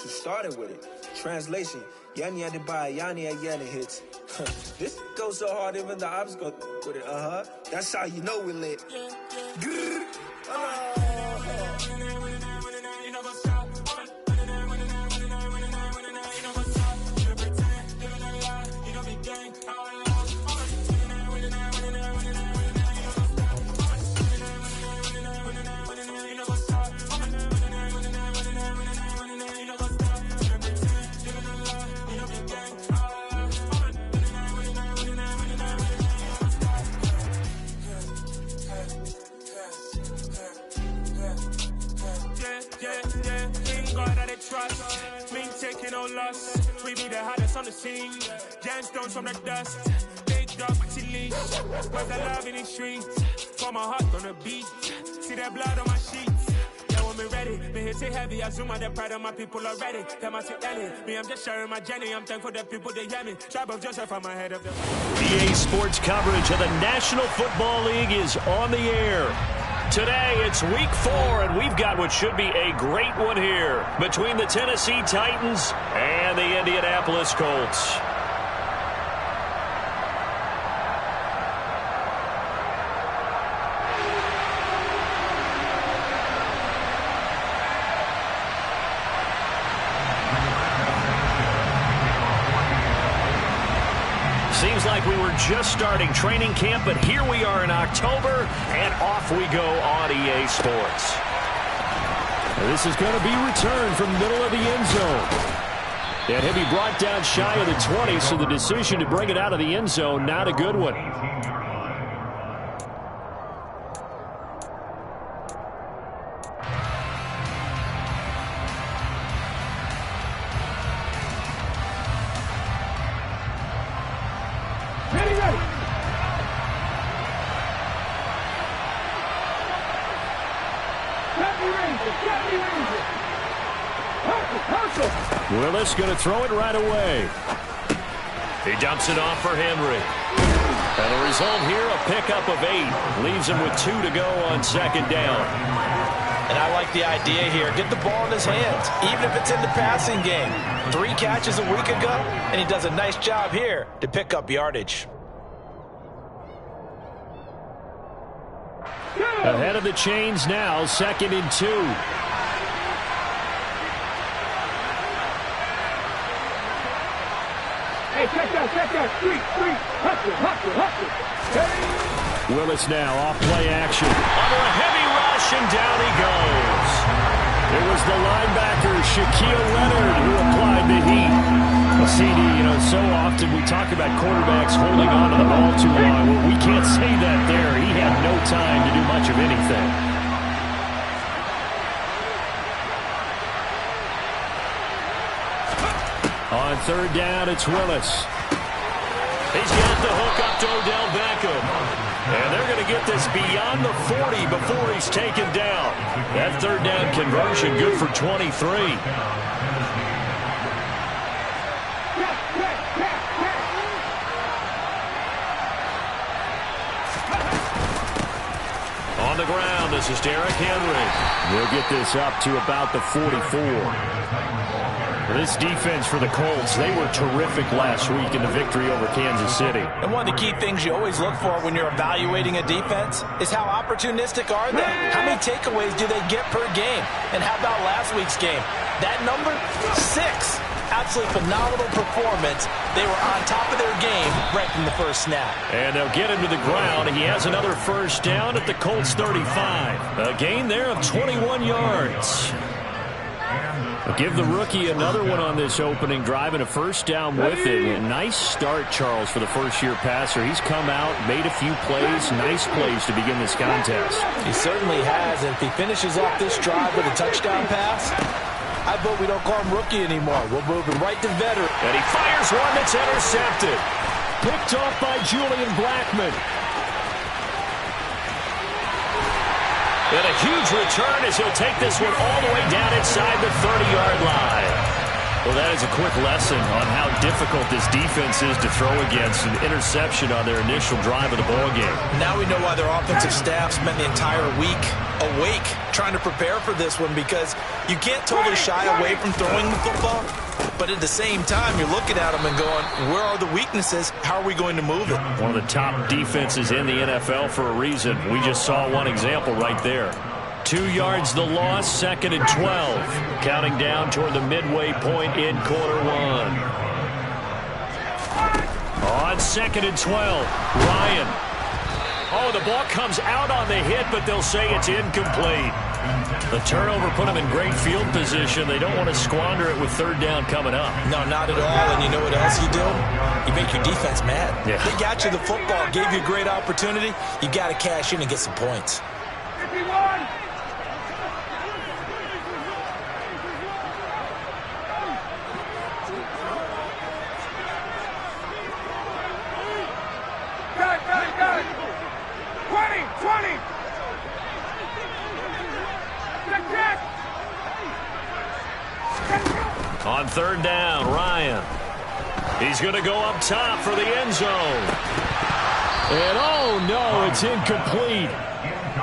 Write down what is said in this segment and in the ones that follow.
he started with it. Translation, Yani Adebayo, Yani Ayana hits. This goes so hard, even the ops go with it. That's how you know we're lit. Grrr. We be the hottest on the scene. Gemstones from the dust. Big dog, chili. Where's the love in these streets? For my heart on the beat. See that blood on my sheets. Yeah, when we ready. Me hit it heavy. I zoom out the pride of my people already. Tell my Ellie. Me, I'm just sharing my journey. I'm thankful that people, they hear me. Tribe of Joseph on my head of the... EA Sports coverage of the National Football League is on the air. Today, it's week 4, and we've got what should be a great one here between the Tennessee Titans and the Indianapolis Colts. Seems like we were just starting training camp, but here we are in October, and off we go on EA Sports. This is going to be returned from the middle of the end zone. And he'll be brought down shy of the 20, so the decision to bring it out of the end zone, not a good one. Willis going to throw it right away. He dumps it off for Henry. And the result here, a pickup of 8. Leaves him with 2 to go on second down. And I like the idea here. Get the ball in his hands, even if it's in the passing game. 3 catches a week ago, and he does a nice job here to pick up yardage. Ahead of the chains now, 2nd and 2. Hey, check that, hustle. Willis now off play action. Under a heavy rush, and down he goes. It was the linebacker, Shaquille Leonard, who applied the heat. CD, so often we talk about quarterbacks holding on to the ball too long. Well, we can't say that there. He had no time to do much of anything. On 3rd down, it's Willis. He's got the hook up to Odell Beckham. And they're going to get this beyond the 40 before he's taken down. That 3rd down conversion good for 23. On the ground, this is Derrick Henry. We'll get this up to about the 44. This defense for the Colts, they were terrific last week in the victory over Kansas City. And one of the key things you always look for when you're evaluating a defense is how opportunistic are they? How many takeaways do they get per game? And how about last week's game? That number, 6. Absolutely phenomenal performance. They were on top of their game right from the first snap. And they'll get him to the ground. He has another 1st down at the Colts 35. A gain there of 21 yards. Give the rookie another one on this opening drive and a 1st down with it. Nice start, Charles, for the first-year passer. He's come out, made a few plays, nice plays to begin this contest. He certainly has, and if he finishes off this drive with a touchdown pass, I vote we don't call him rookie anymore. We'll move him right to veteran. And he fires one that's intercepted. Picked off by Julian Blackmon. And a huge return as he'll take this one all the way down inside the 30-yard line. Well, that is a quick lesson on how difficult this defense is to throw against. An interception on their initial drive of the ballgame. Now we know why their offensive staff spent the entire week awake trying to prepare for this one, because you can't totally shy away from throwing the football, but at the same time, you're looking at them and going, where are the weaknesses? How are we going to move it? One of the top defenses in the NFL for a reason. We just saw one example right there. 2 yards the loss, 2nd and 12. Counting down toward the midway point in quarter one. On 2nd and 12, Ryan. Oh, the ball comes out on the hit, but they'll say it's incomplete. The turnover put them in great field position. They don't want to squander it with 3rd down coming up. No, not at all. And you know what else you do? You make your defense mad. Yeah. They got you the football, gave you a great opportunity. You got to cash in and get some points. 51. Got it. 20. On 3rd down, Ryan. He's going to go up top for the end zone. And oh no, it's incomplete.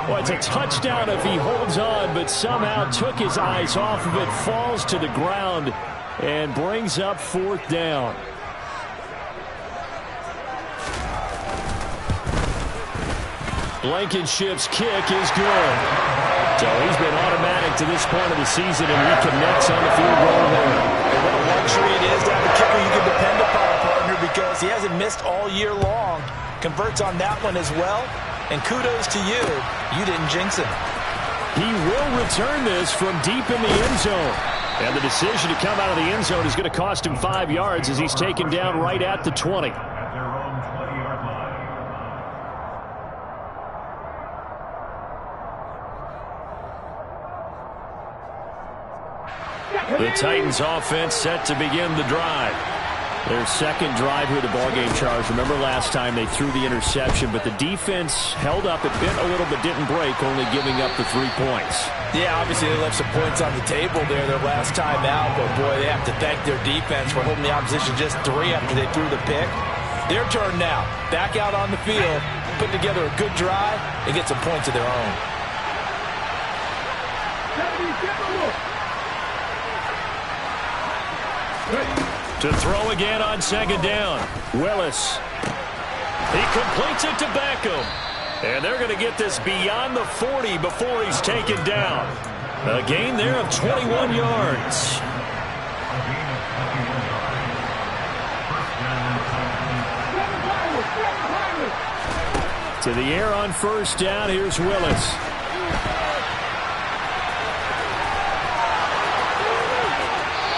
Well, it's a touchdown if he holds on, but somehow took his eyes off of it, falls to the ground, and brings up 4th down. Blankenship's kick is good. So he's been automatic to this point of the season, and reconnects on the field goal there. And what a luxury it is to have a kicker you can depend upon, partner, because he hasn't missed all year long. Converts on that one as well. And kudos to you. You didn't jinx him. He will return this from deep in the end zone. And the decision to come out of the end zone is going to cost him 5 yards as he's taken down right at the 20. The Titans offense set to begin the drive. Their 2nd drive here, the ballgame, Charles. Remember last time they threw the interception, but the defense held up. It bent a little but didn't break, only giving up the 3 points. Yeah, obviously they left some points on the table there their last time out, but boy, they have to thank their defense for holding the opposition just 3 after they threw the pick. Their turn now. Back out on the field, put together a good drive, and get some points of their own. To throw again on 2nd down. Willis. He completes it to Beckham. And they're going to get this beyond the 40 before he's taken down. A gain there of 21 yards. To the air on 1st down. Here's Willis.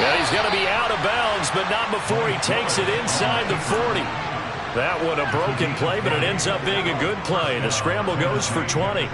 And he's going to be out of bounds, but not before he takes it inside the 40. That one a broken play, but it ends up being a good play. The scramble goes for 20. I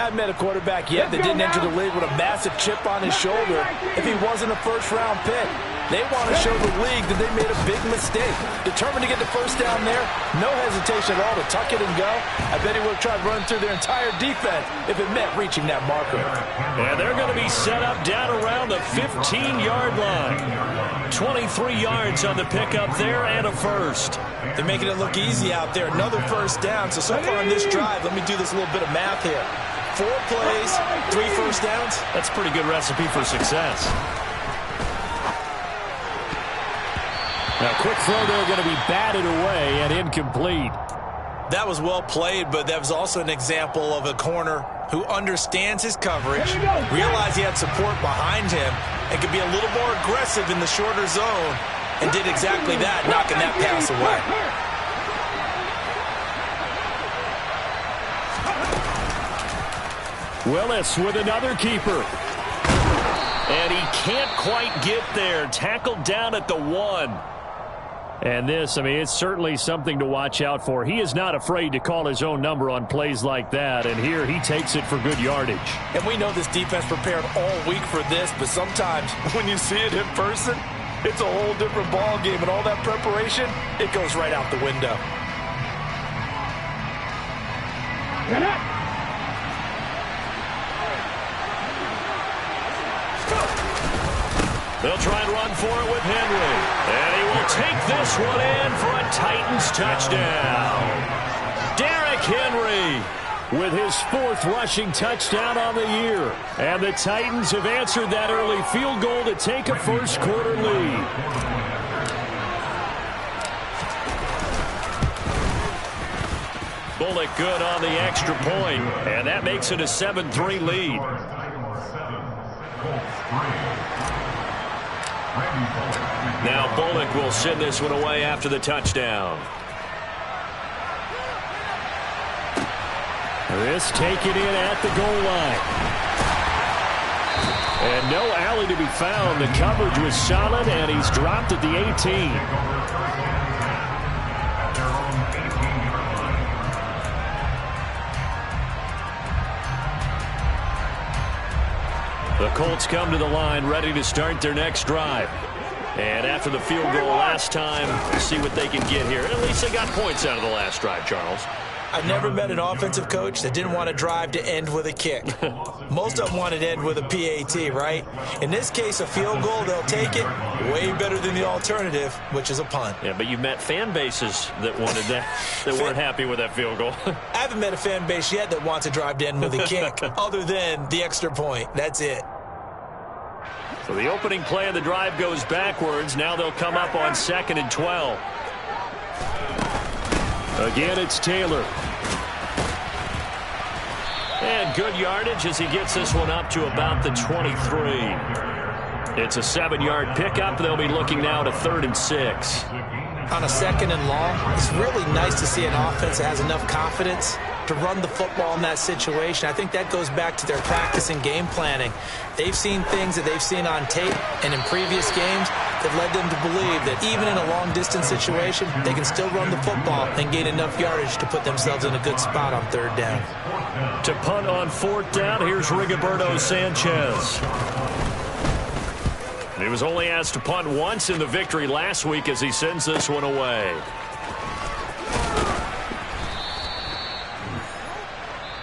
haven't met a quarterback yet that didn't enter the league with a massive chip on his shoulder if he wasn't a 1st-round pick. They want to show the league that they made a big mistake. Determined to get the 1st down there, no hesitation at all to tuck it and go. I bet he would have tried running through their entire defense if it meant reaching that marker. And they're going to be set up down around the 15-yard line. 23 yards on the pickup there and a 1st. They're making it look easy out there. Another 1st down. So far on this drive, let me do this little bit of math here. 4 plays, 3 1st downs. That's a pretty good recipe for success. Now, quick throw there, going to be batted away and incomplete. That was well played, but that was also an example of a corner who understands his coverage, realized he had support behind him, and could be a little more aggressive in the shorter zone, and did exactly that, knocking that pass away. Willis with another keeper. And he can't quite get there. Tackled down at the 1. And this, I mean, it's certainly something to watch out for. He is not afraid to call his own number on plays like that. And here he takes it for good yardage. And we know this defense prepared all week for this, but sometimes when you see it in person, it's a whole different ball game. And all that preparation, it goes right out the window. They'll try and run for it with Henry. And he will take this one in for a Titans touchdown. Derrick Henry with his 4th rushing touchdown on the year. And the Titans have answered that early field goal to take a first-quarter lead. Bullock good on the extra point, and that makes it a 7-3 lead. Now Bullock will send this one away after the touchdown. This taken in at the goal line. And no alley to be found. The coverage was solid, and he's dropped at the 18. The Colts come to the line ready to start their next drive. And after the field goal last time, see what they can get here. At least they got points out of the last drive, Charles. I've never met an offensive coach that didn't want to drive to end with a kick. Most of them wanted to end with a PAT, right? In this case, a field goal, they'll take it. Way better than the alternative, which is a punt. Yeah, but you've met fan bases that wanted that, that weren't happy with that field goal. I haven't met a fan base yet that wants to drive to end with a kick, other than the extra point. That's it. So the opening play of the drive goes backwards. Now they'll come up on 2nd and 12. Again, it's Taylor. And good yardage as he gets this one up to about the 23. It's a 7-yard pickup. They'll be looking now to 3rd and 6. On a 2nd and long, it's really nice to see an offense that has enough confidence to run the football in that situation. I think that goes back to their practice and game planning. They've seen things that they've seen on tape and in previous games that led them to believe that even in a long-distance situation, they can still run the football and gain enough yardage to put themselves in a good spot on 3rd down. To punt on 4th down, here's Rigoberto Sanchez. He was only asked to punt once in the victory last week as he sends this one away.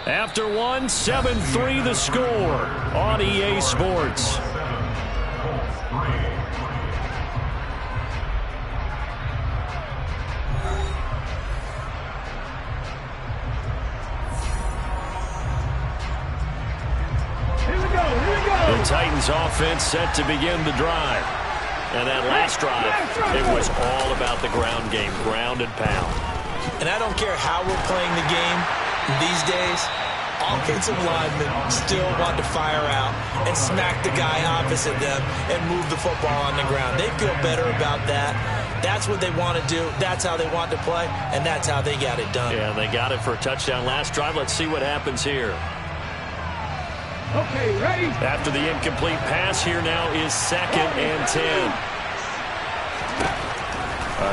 After one, 7-3 the score on EA Sports. The Titans offense set to begin the drive. And that last drive, it was all about the ground game, ground and pound. And I don't care how we're playing the game these days, offensive linemen still want to fire out and smack the guy opposite them and move the football on the ground. They feel better about that. That's what they want to do. That's how they want to play, and that's how they got it done. Yeah, they got it for a touchdown last drive. Let's see what happens here. Okay, ready? After the incomplete pass, here now is 2nd and 10.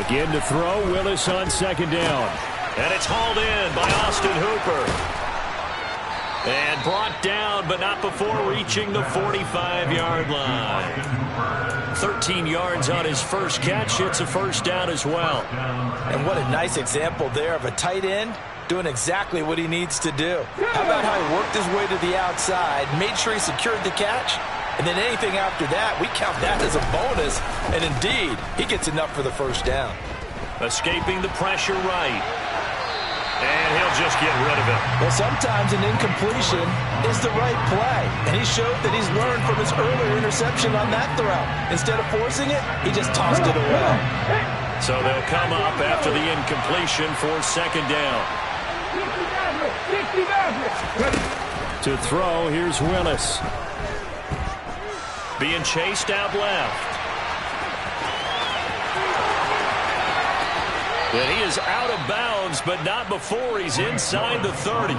Again to throw, Willis on 2nd down. And it's hauled in by Austin Hooper. And brought down, but not before reaching the 45-yard line. 13 yards on his first catch. It's a 1st down as well. And what a nice example there of a tight end doing exactly what he needs to do. How about how he worked his way to the outside, made sure he secured the catch, and then anything after that, we count that as a bonus. And indeed, he gets enough for the 1st down. Escaping the pressure right. And he'll just get rid of it. Well, sometimes an incompletion is the right play. And he showed that he's learned from his earlier interception on that throw. Instead of forcing it, he just tossed it away. So they'll come up after the incompletion for 2nd down. To throw, here's Willis. Being chased out left. And he is out of bounds, but not before he's inside the 30.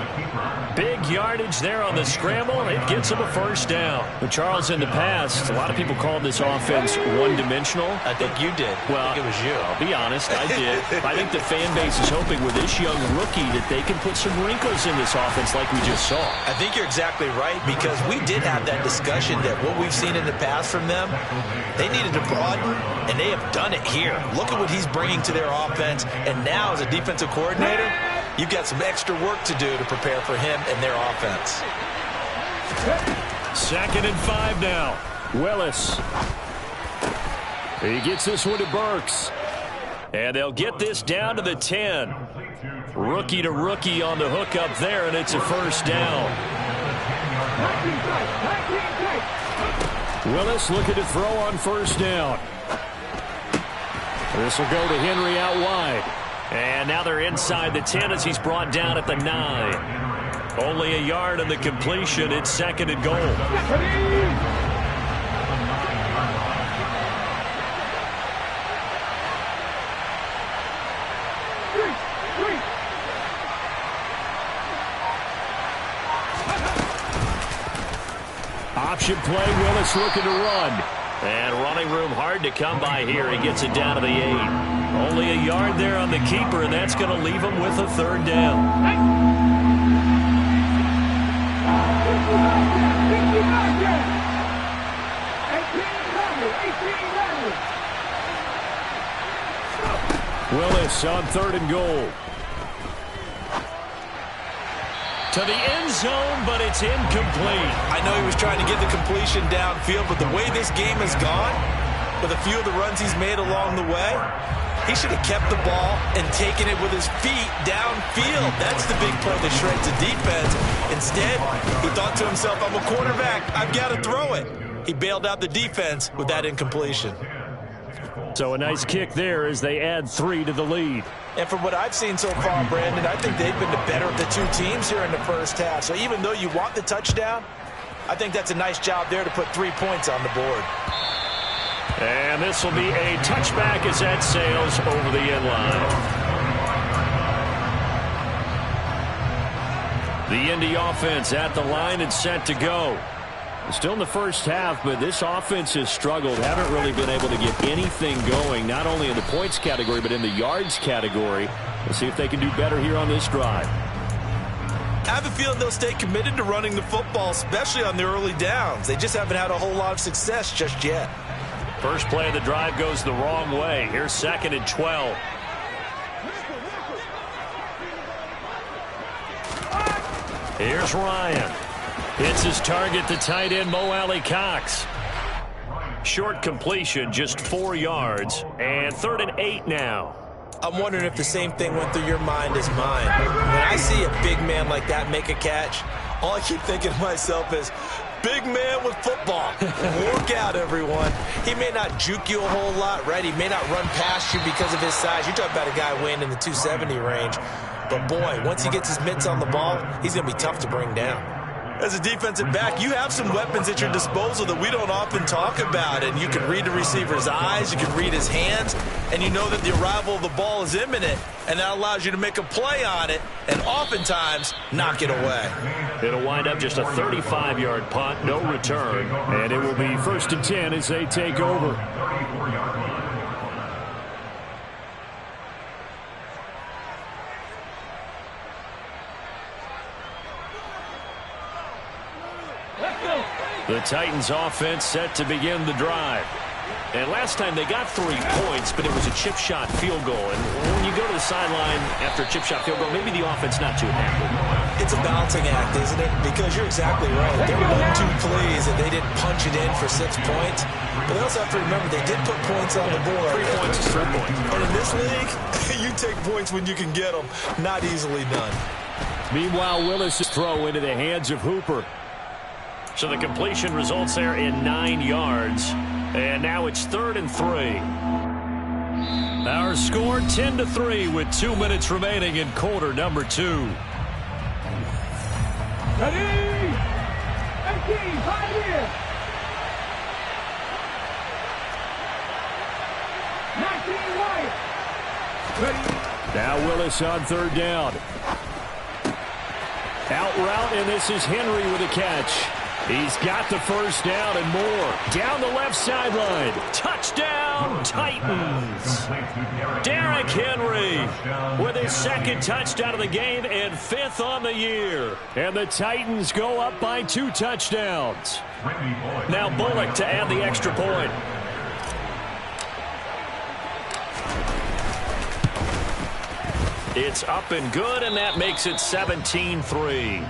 Big yardage there on the scramble. It gets him a 1st down. But Charles, in the past, a lot of people called this offense one-dimensional. I think you did. Well, I think it was you. I'll be honest, I did. I think the fan base is hoping with this young rookie that they can put some wrinkles in this offense like we just saw. I think you're exactly right, because we did have that discussion that what we've seen in the past from them, they needed to broaden, and they have done it here. Look at what he's bringing to their offense. And now, as a defensive coordinator, you've got some extra work to do to prepare for him and their offense. 2nd and 5 now. Willis. He gets this one to Burks. And they'll get this down to the 10. Rookie to rookie on the hook up there, and it's a first down. Willis looking to throw on first down. This will go to Henry out wide. And now they're inside the 10 as he's brought down at the 9. Only a yard in the completion. It's second and goal. Option play, Willis looking to run. And running room hard to come by here. He gets it down to the 8. Only a yard there on the keeper, and that's going to leave him with a third down. Willis on third and goal. To the end zone, but it's incomplete. I know he was trying to get the completion downfield, but the way this game has gone, with a few of the runs he's made along the way, he should have kept the ball and taken it with his feet downfield. That's the big play that shreds the defense. Instead, he thought to himself, I'm a quarterback, I've got to throw it. He bailed out the defense with that incompletion. So a nice kick there as they add 3 to the lead. And from what I've seen so far, Brandon, I think they've been the better of the two teams here in the first half. So even though you want the touchdown, I think that's a nice job there to put 3 points on the board. And this will be a touchback as that sails over the end line. The Indy offense at the line and set to go. Still in the first half, but this offense has struggled. Haven't really been able to get anything going, not only in the points category, but in the yards category. We'll see if they can do better here on this drive. I have a feeling they'll stay committed to running the football, especially on the early downs. They just haven't had a whole lot of success just yet. First play of the drive goes the wrong way. Here's second and 12. Here's Ryan. Hits his target, the tight end, Mo Alley-Cox. Short completion, just 4 yards, and 3rd and 8 now. I'm wondering if the same thing went through your mind as mine. When I see a big man like that make a catch, all I keep thinking to myself is, big man with football. Work out, everyone. He may not juke you a whole lot, right? He may not run past you because of his size. You talk about a guy weighing in the 270 range. But, boy, once he gets his mitts on the ball, he's going to be tough to bring down. As a defensive back, you have some weapons at your disposal that we don't often talk about. And you can read the receiver's eyes, you can read his hands, and you know that the arrival of the ball is imminent. And that allows you to make a play on it and oftentimes knock it away. It'll wind up just a 35-yard punt, no return. And it will be 1st and 10 as they take over. The Titans offense set to begin the drive. And last time they got 3 points, but it was a chip shot field goal. And when you go to the sideline after a chip shot field goal, maybe the offense not too happy. It's a balancing act, isn't it? Because you're exactly right. They were 1-2 plays and they didn't punch it in for 6 points. But they also have to remember they did put points on the board. 3 points is 3 points. And in this league, you take points when you can get them. Not easily done. Meanwhile, Willis' throw into the hands of Hooper. So the completion results there in 9 yards. And now it's 3rd and 3. Our score 10-3 with 2 minutes remaining in quarter number 2. Ready? 18, 5 here. 19 white. Ready? Now Willis on 3rd down. Out route, and this is Henry with a catch. He's got the first down and more. Down the left sideline. Touchdown, Titans. Derrick Henry with his 2nd touchdown of the game and 5th on the year. And the Titans go up by 2 touchdowns. Now Bullock to add the extra point. It's up and good, and that makes it 17-3.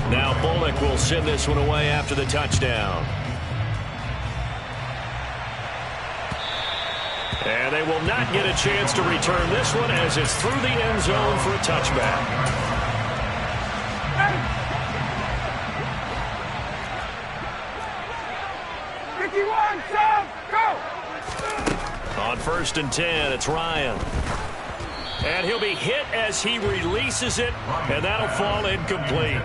Now Bullock will send this one away after the touchdown. And they will not get a chance to return this one as it's through the end zone for a touchback. 51, go! On 1st and 10, it's Ryan. And he'll be hit as he releases it, and that'll fall incomplete.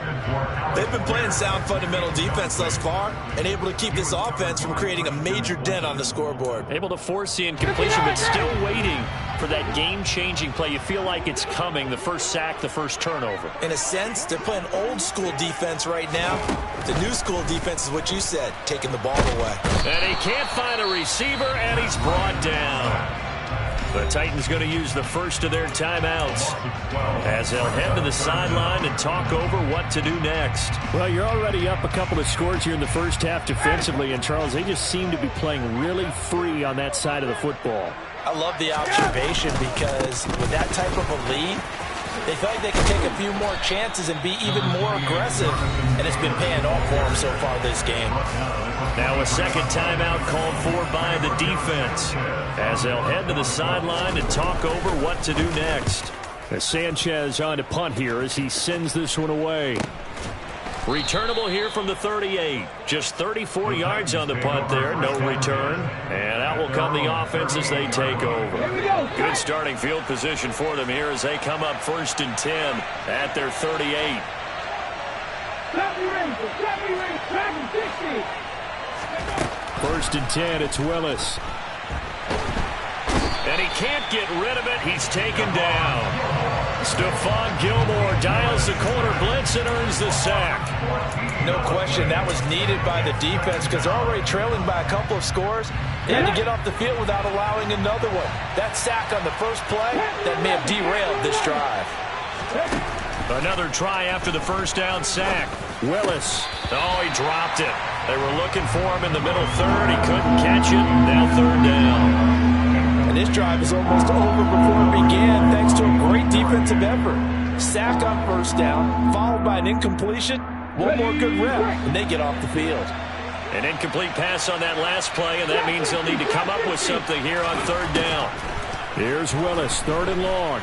They've been playing sound fundamental defense thus far and able to keep this offense from creating a major dent on the scoreboard. Able to force the incompletion, but still waiting for that game-changing play. You feel like it's coming, the first sack, the first turnover. In a sense, they're playing old-school defense right now. The new-school defense is what you said, taking the ball away. And he can't find a receiver, and he's brought down. The Titans going to use the first of their timeouts as they'll head to the sideline and talk over what to do next. Well, you're already up a couple of scores here in the first half defensively, and Charles, they just seem to be playing really free on that side of the football. I love the observation because with that type of a lead, they feel like they can take a few more chances and be even more aggressive, and it's been paying off for them so far this game. Now a second timeout called for by the defense as they'll head to the sideline and talk over what to do next. Sanchez on to punt here as he sends this one away. Returnable here from the 38. Just 34 yards on the punt there. No return. And out will come the offense as they take over. Good starting field position for them here as they come up 1st and 10 at their 38. 1st and 10, it's Willis. And he can't get rid of it. He's taken down. Stephon Gilmore dials the corner blitz and earns the sack. No question, that was needed by the defense because they're already trailing by a couple of scores. They had to get off the field without allowing another one. That sack on the first play, that may have derailed this drive. Another try after the first down sack. Willis. Oh, he dropped it. They were looking for him in the middle third. He couldn't catch it. Now 3rd down. And this drive is almost over before it began thanks to a great defensive effort. Sack on 1st down, followed by an incompletion. One more good rep, and they get off the field. An incomplete pass on that last play, and that means they'll need to come up with something here on 3rd down. Here's Willis, 3rd and long.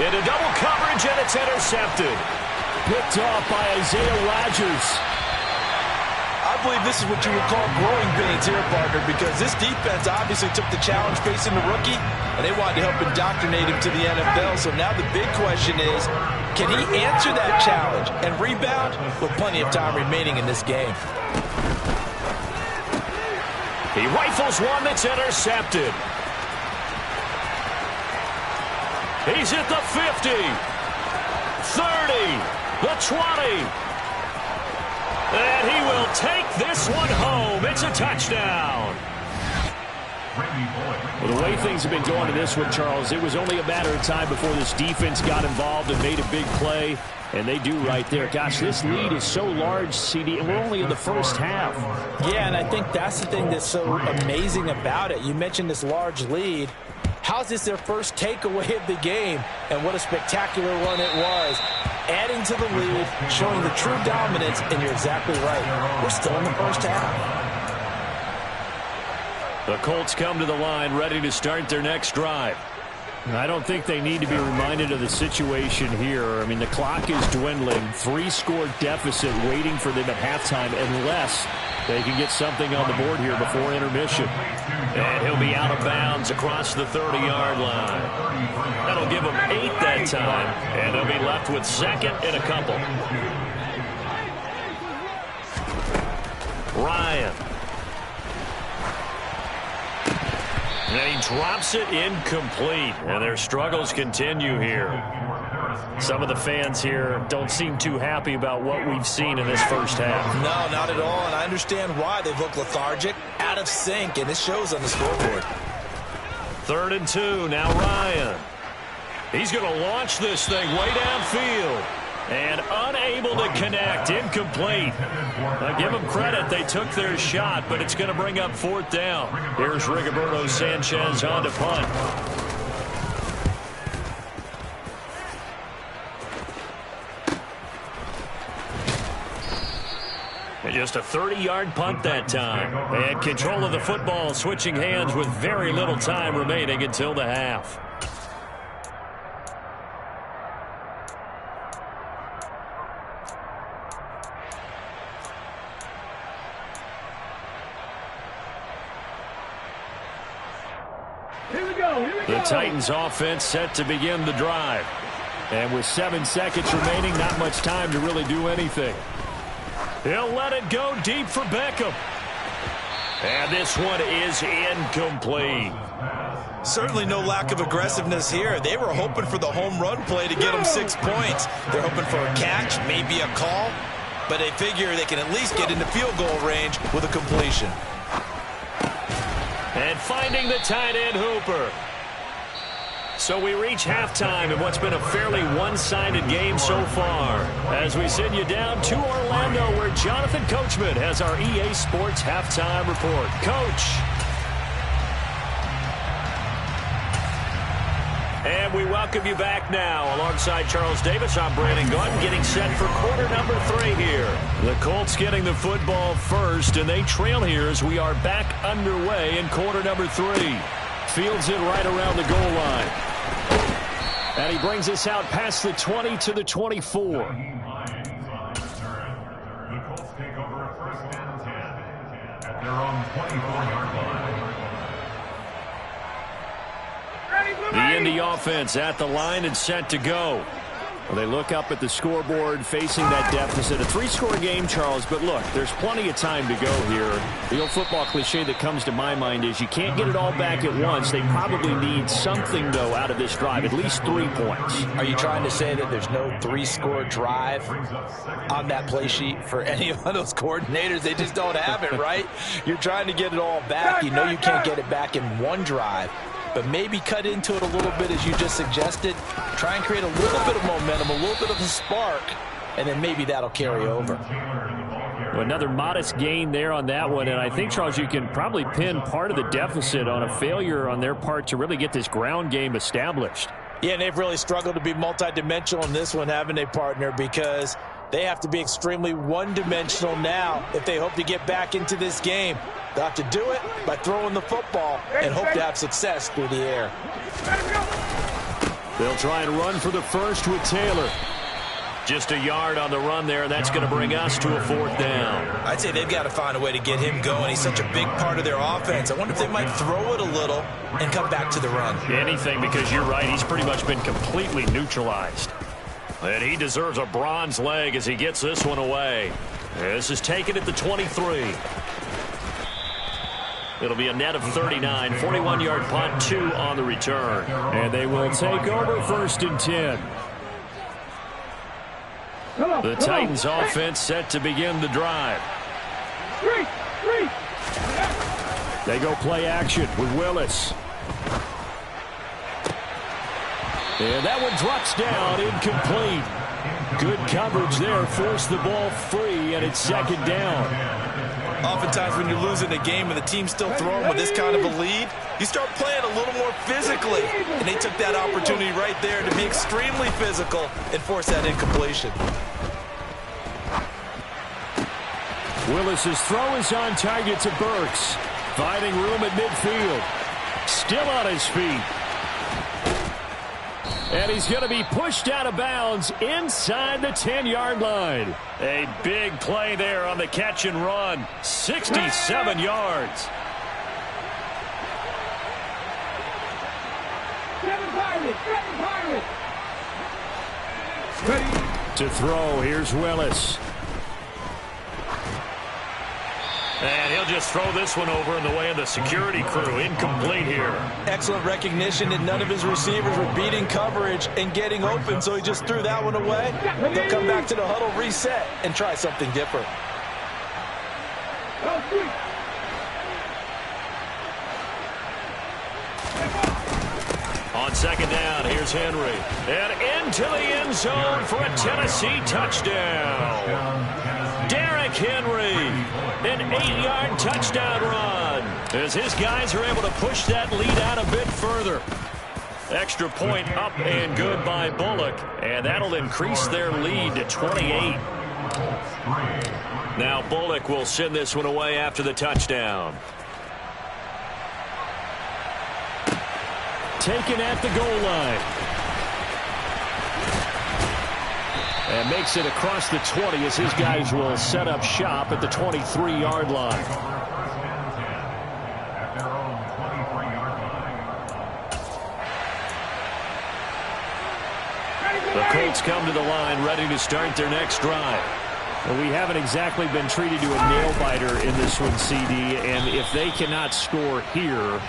Into double coverage, and it's intercepted. Picked off by Isaiah Rodgers. I believe this is what you would call growing pains here, partner, because this defense obviously took the challenge facing the rookie, and they wanted to help indoctrinate him to the NFL. So now the big question is, can he answer that challenge and rebound with plenty of time remaining in this game? He rifles one that's intercepted. He's at the 50, 30, the 20. And he will take this one home. It's a touchdown. Well, the way things have been going to this one, Charles, it was only a matter of time before this defense got involved and made a big play, and they do right there. Gosh, this lead is so large, CD, and we're only in the first half. Yeah, and I think that's the thing that's so amazing about it. You mentioned this large lead. How's this their first takeaway of the game? And what a spectacular run it was. Adding to the lead, showing the true dominance, and you're exactly right. We're still in the first half. The Colts come to the line ready to start their next drive. I don't think they need to be reminded of the situation here. I mean, the clock is dwindling. 3-score deficit waiting for them at halftime unless they can get something on the board here before intermission. And he'll be out of bounds across the 30-yard line. That'll give them 8 that time, and they'll be left with 2nd and a couple. Ryan. And he drops it incomplete, and their struggles continue here. Some of the fans here don't seem too happy about what we've seen in this first half. No, not at all, and I understand why. They've looked lethargic, out of sync, and it shows on the scoreboard. 3rd and 2, now Ryan. He's going to launch this thing way downfield. And unable to connect, incomplete. I give them credit, they took their shot, but it's going to bring up 4th down. Here's Rigoberto Sanchez on to punt. And just a 30-yard punt that time. And control of the football switching hands with very little time remaining until the half. The Titans offense set to begin the drive. And with 7 seconds remaining, not much time to really do anything. He'll let it go deep for Beckham. And this one is incomplete. Certainly no lack of aggressiveness here. They were hoping for the home run play to get them 6 points. They're hoping for a catch, maybe a call, but they figure they can at least get into field goal range with a completion. And finding the tight end Hooper. So we reach halftime in what's been a fairly one-sided game so far. As we send you down to Orlando, where Jonathan Coachman has our EA Sports halftime report. Coach. And we welcome you back now. Alongside Charles Davis, I'm Brandon Gaunt, getting set for quarter number 3 here. The Colts getting the football first, and they trail here as we are back underway in quarter number 3. Fields it right around the goal line. And he brings us out past the 20 to the 24. The Colts take over a 1st and 10 at their own 24-yard line. The Indy offense at the line and set to go. Well, they look up at the scoreboard facing that deficit. A 3-score game, Charles, but look, there's plenty of time to go here. The old football cliche that comes to my mind is you can't get it all back at once. They probably need something, though, out of this drive, at least 3 points. Are you trying to say that there's no 3-score drive on that play sheet for any of those coordinators? They just don't have it, right? You're trying to get it all back. You know you can't get it back in one drive. But maybe cut into it a little bit, as you just suggested. Try and create a little bit of momentum, a little bit of a spark, and then maybe that'll carry over. Well, another modest gain there on that one, and I think, Charles, you can probably pin part of the deficit on a failure on their part to really get this ground game established. Yeah, and they've really struggled to be multidimensional in this one, haven't they, partner? Because they have to be extremely one-dimensional now if they hope to get back into this game. They'll have to do it by throwing the football and hope to have success through the air. They'll try and run for the first with Taylor. Just a yard on the run there. That's going to bring us to a 4th down. I'd say they've got to find a way to get him going. He's such a big part of their offense. I wonder if they might throw it a little and come back to the run. Anything, because you're right. He's pretty much been completely neutralized. And he deserves a bronze leg as he gets this one away. This is taken at the 23. It'll be a net of 39, 41-yard punt, 2 on the return. And they will take over 1st and 10. The Titans offense set to begin the drive. They go play action with Willis. And that one drops down, incomplete. Good coverage there, forced the ball free, and it's 2nd down. Oftentimes when you're losing a game and the team's still throwing with this kind of a lead, you start playing a little more physically. And they took that opportunity right there to be extremely physical and force that incompletion. Willis's throw is on target to Burks. Finding room at midfield. Still on his feet. And he's going to be pushed out of bounds inside the 10-yard line. A big play there on the catch and run. 67 yards. To throw, here's Willis. And he'll just throw this one over in the way of the security crew. Incomplete here. Excellent recognition that none of his receivers were beating coverage and getting open, so he just threw that one away. They'll come back to the huddle, reset, and try something different. On 2nd down, here's Henry. And into the end zone for a Tennessee touchdown. Derrick Henry, an 8-yard touchdown run, as his guys are able to push that lead out a bit further. Extra point up and good by Bullock, and that'll increase their lead to 28. Now Bullock will send this one away after the touchdown. Taken at the goal line. And makes it across the 20 as his guys will set up shop at the 23-yard line. The Colts come to the line ready to start their next drive. And we haven't exactly been treated to a nail-biter in this one, CD. And if they cannot score here,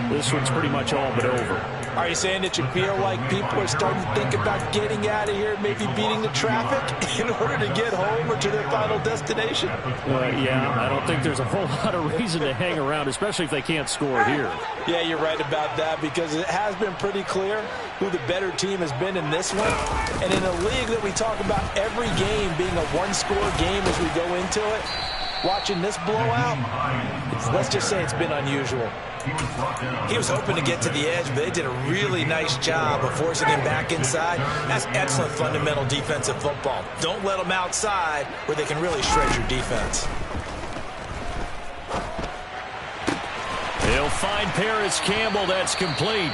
this one's pretty much all but over. Are you saying that you feel like people are starting to think about getting out of here, maybe beating the traffic in order to get home or to their final destination? Yeah, I don't think there's a whole lot of reason to hang around, especially if they can't score here. Yeah, you're right about that, because it has been pretty clear who the better team has been in this one. And in a league that we talk about every game being a one-score game as we go into it, watching this blowout, let's just say it's been unusual. He was hoping to get to the edge, but they did a really nice job of forcing him back inside. That's excellent fundamental defensive football. Don't let them outside where they can really shred your defense. He'll find Paris Campbell. That's complete.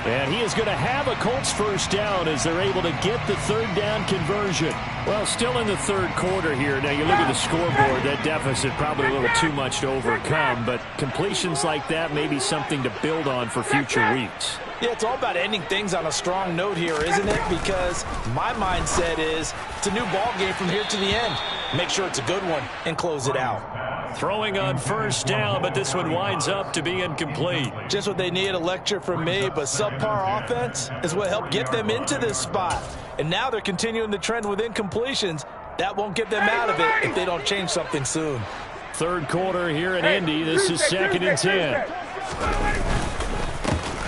And he is going to have a Colts first down as they're able to get the third down conversion. Well, still in the third quarter here. Now, you look at the scoreboard, that deficit probably a little too much to overcome, but completions like that may be something to build on for future weeks. Yeah, it's all about ending things on a strong note here, isn't it? Because my mindset is it's a new ball game from here to the end. Make sure it's a good one and close it out. Throwing on first down, but this one winds up to be incomplete. Just what they need, a lecture from me, but subpar offense is what helped get them into this spot. And now they're continuing the trend with incompletions. That won't get them out of it if they don't change something soon. Third quarter here in Indy. This is 2nd and 10.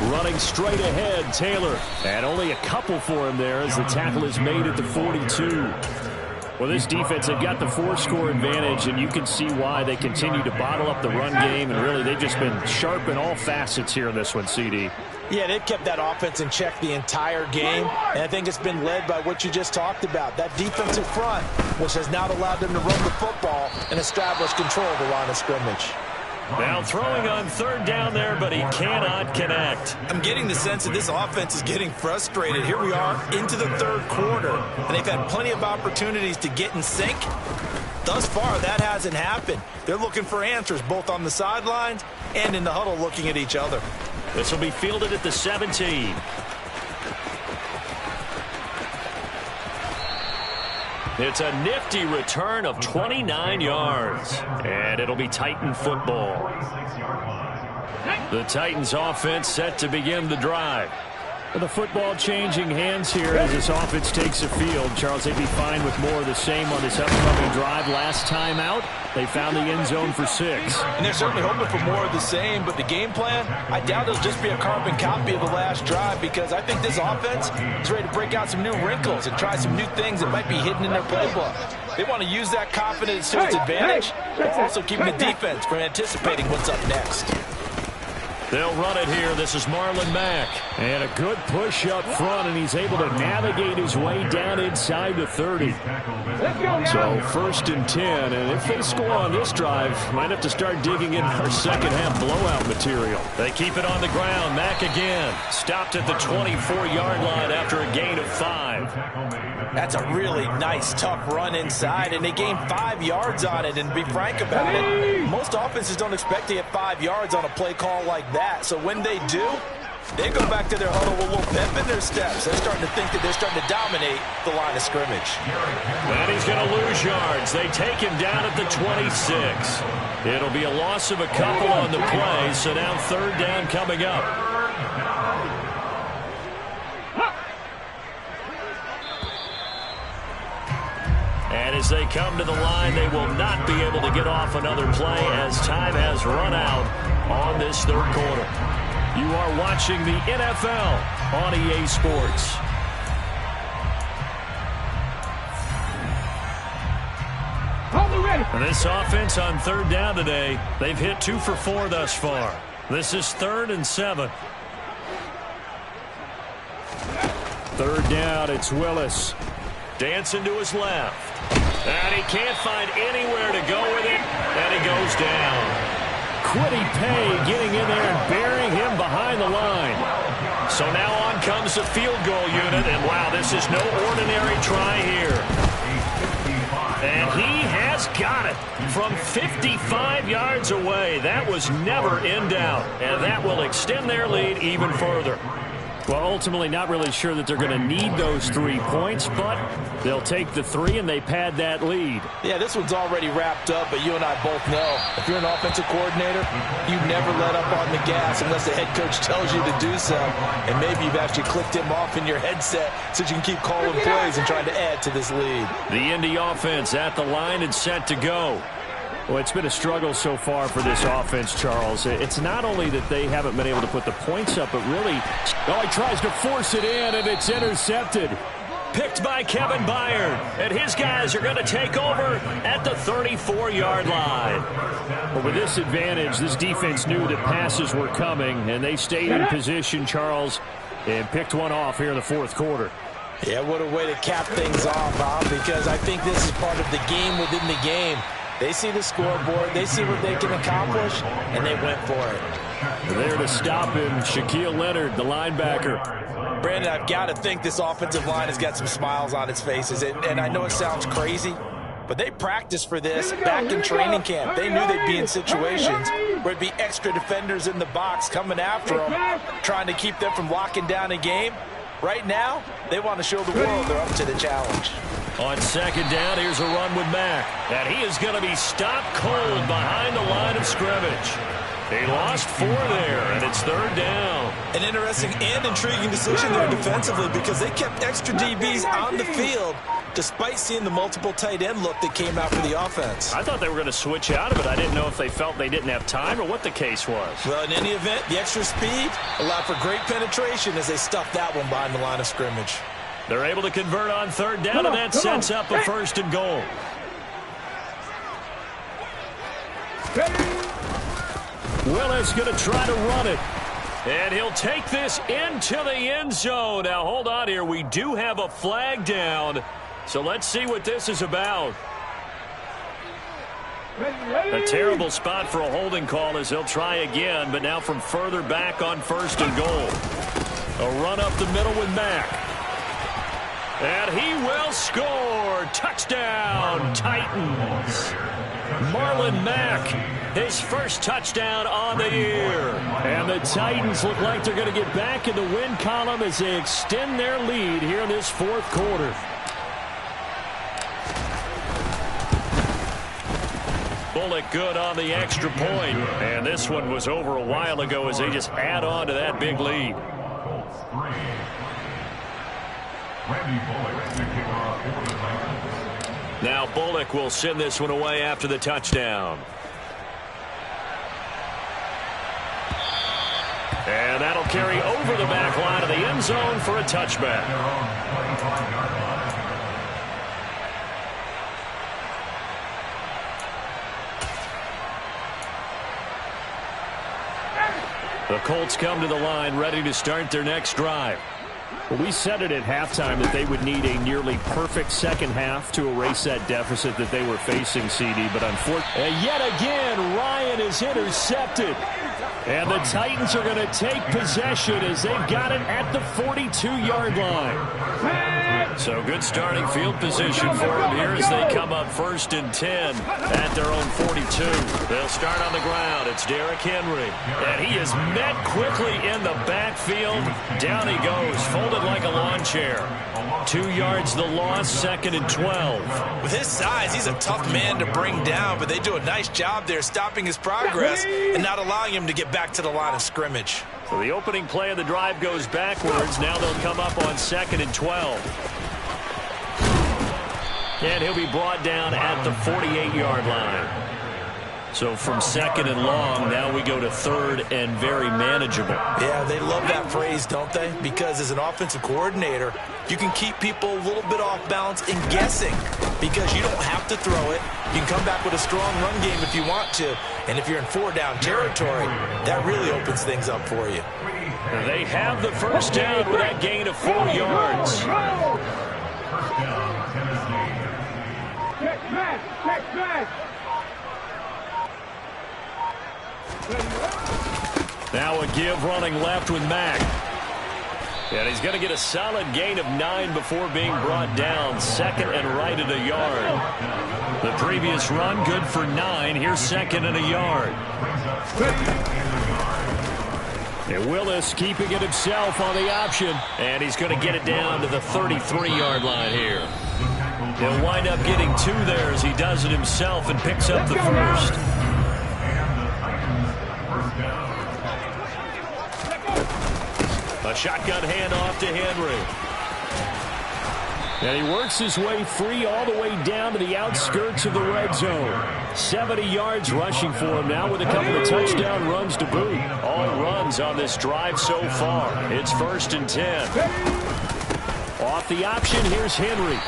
Running straight ahead, Taylor. And only a couple for him there as the tackle is made at the 42. Well, this defense, they've got the 4-score advantage, and you can see why they continue to bottle up the run game, and really they've just been sharp in all facets here in this one, CD. Yeah, they've kept that offense in check the entire game, and I think it's been led by what you just talked about, that defensive front, which has now allowed them to run the football and establish control of the line of scrimmage. Now throwing on third down there, but he cannot connect. I'm getting the sense that this offense is getting frustrated. Here we are into the third quarter, and they've had plenty of opportunities to get in sync. Thus far, that hasn't happened. They're looking for answers both on the sidelines and in the huddle looking at each other. This will be fielded at the 17. It's a nifty return of 29 yards. And it'll be Titan football. The Titans offense set to begin the drive. Well, the football changing hands here as this offense takes the field. Charles, they'd be fine with more of the same on this upcoming drive. Last time out, they found the end zone for 6. And they're certainly hoping for more of the same, but the game plan, I doubt it'll just be a carbon copy of the last drive, because I think this offense is ready to break out some new wrinkles and try some new things that might be hidden in their playbook. They want to use that confidence to its advantage, while also keeping the defense from anticipating what's up next. They'll run it here. This is Marlon Mack. And a good push up front, and he's able to navigate his way down inside the 30. So 1st and 10, and if they score on this drive, might have to start digging in our second half blowout material. They keep it on the ground. Mack again. Stopped at the 24-yard line after a gain of 5. That's a really nice, tough run inside, and they gained 5 yards on it. And to be frank about it, most offenses don't expect to get 5 yards on a play call like that. So when they do, they go back to their huddle with a little pep in their steps. They're starting to think that they're starting to dominate the line of scrimmage. And he's going to lose yards. They take him down at the 26. It'll be a loss of a couple on the play, so now third down coming up. And as they come to the line, they will not be able to get off another play as time has run out on this third quarter. You are watching the NFL on EA Sports. And this offense on third down today, they've hit 2 for 4 thus far. This is 3rd and 7. Third down, it's Willis. Dancing to his left. And he can't find anywhere to go with it, and he goes down. Quiddy Pay getting in there and burying him behind the line. So now on comes the field goal unit, and wow, this is no ordinary try here. And he has got it from 55 yards away. That was never in doubt, and that will extend their lead even further. Well, ultimately not really sure that they're going to need those 3 points, but they'll take the 3 and they pad that lead. Yeah, this one's already wrapped up, but you and I both know if you're an offensive coordinator, you never let up on the gas unless the head coach tells you to do so. And maybe you've actually clicked him off in your headset so you can keep calling plays and trying to add to this lead. The Indy offense at the line and set to go. Well, it's been a struggle so far for this offense, Charles. It's not only that they haven't been able to put the points up, but really, he tries to force it in, and it's intercepted. Picked by Kevin Byard, and his guys are going to take over at the 34-yard line. Well, with this advantage, this defense knew that passes were coming, and they stayed in position, Charles, and picked one off here in the fourth quarter. Yeah, what a way to cap things off, huh? Because I think this is part of the game within the game. They see the scoreboard, they see what they can accomplish, and they went for it. There to stop him, Shaquille Leonard, the linebacker. Brandon, I've got to think this offensive line has got some smiles on its faces. And I know it sounds crazy, but they practiced for this back in training camp. They knew they'd be in situations where there'd be extra defenders in the box coming after them, trying to keep them from locking down a game. Right now, they want to show the world they're up to the challenge. On second down, here's a run with Mack. And he is going to be stopped cold behind the line of scrimmage. He lost 4 there, and it's third down. An interesting and intriguing decision there defensively because they kept extra DBs on the field despite seeing the multiple tight end look that came out for the offense. I thought they were going to switch out of it. I didn't know if they felt they didn't have time or what the case was. Well, in any event, the extra speed allowed for great penetration as they stuffed that one behind the line of scrimmage. They're able to convert on third down, and that sets up a first and goal. Willis going to try to run it. And he'll take this into the end zone. Now, hold on here. We do have a flag down. So let's see what this is about. A terrible spot for a holding call as he'll try again, but now from further back on first and goal. A run up the middle with Mack. And he will score. Touchdown, Titans. Marlon Mack, his first touchdown on the year. And the Titans look like they're going to get back in the win column as they extend their lead here in this fourth quarter. Bullock good on the extra point. And this one was over a while ago as they just add on to that big lead. Now Bullock will send this one away after the touchdown. And that'll carry over the back line of the end zone for a touchback. The Colts come to the line ready to start their next drive. Well, we said it at halftime that they would need a nearly perfect second half to erase that deficit that they were facing, CD. But unfortunately, and yet again, Ryan is intercepted. And the Titans are going to take possession as they've got it at the 42-yard line. So good starting field position for them here as they come up first and 10 at their own 42. They'll start on the ground. It's Derrick Henry. And he is met quickly in the backfield. Down he goes, folded like a lawn chair. 2 yards the loss, second and 12. With his size, he's a tough man to bring down, but they do a nice job there stopping his progress and not allowing him to get back to the line of scrimmage. So the opening play of the drive goes backwards. Now they'll come up on second and 12. And he'll be brought down at the 48-yard line. So from second and long, now we go to third and very manageable. Yeah, they love that phrase, don't they? Because as an offensive coordinator, you can keep people a little bit off balance and guessing because you don't have to throw it. You can come back with a strong run game if you want to. And if you're in 4-down territory, that really opens things up for you. They have the first down with that gain of 4 yards. Check smash! Check smash! Now a give running left with Mack. And he's going to get a solid gain of 9 before being brought down. Second and right at a yard. The previous run, good for 9. Here's second and a yard. And Willis keeping it himself on the option. And he's going to get it down to the 33-yard line here. He'll wind up getting 2 there as he does it himself and picks up the first. A shotgun handoff to Henry. And he works his way free all the way down to the outskirts of the red zone. 70 yards rushing for him now with a couple of touchdown runs to boot. All runs on this drive so far. It's 1st and 10. Off the option, here's Henry.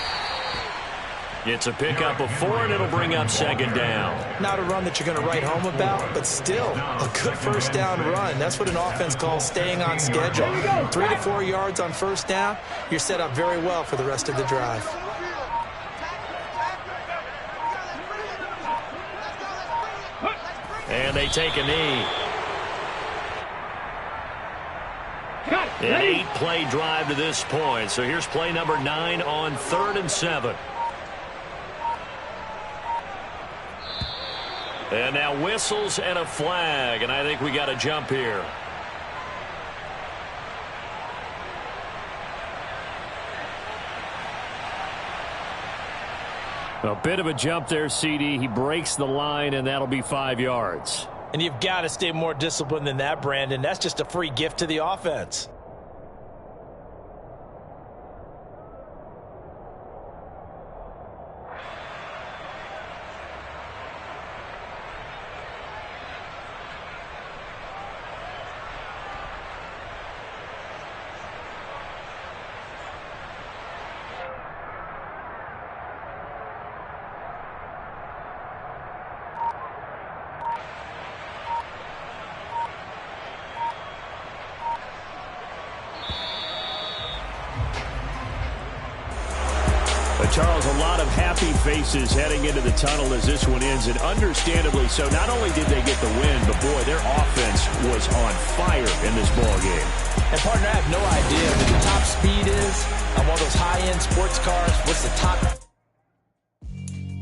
It's a pickup of 4, and it'll bring up 2nd down. Not a run that you're going to write home about, but still a good first down run. That's what an offense calls staying on schedule. 3 to 4 yards on first down, you're set up very well for the rest of the drive. And they take a knee. An 8-play drive to this point. So here's play number 9 on 3rd and 7. And now whistles and a flag, and I think we got a jump here. A bit of a jump there, CD. He breaks the line, and that'll be 5 yards. And you've got to stay more disciplined than that, Brandon. That's just a free gift to the offense. Charles, a lot of happy faces heading into the tunnel as this one ends, and understandably so. Not only did they get the win, but boy, their offense was on fire in this ball game. And partner, I have no idea what the top speed is on one of those high-end sports cars. What's the top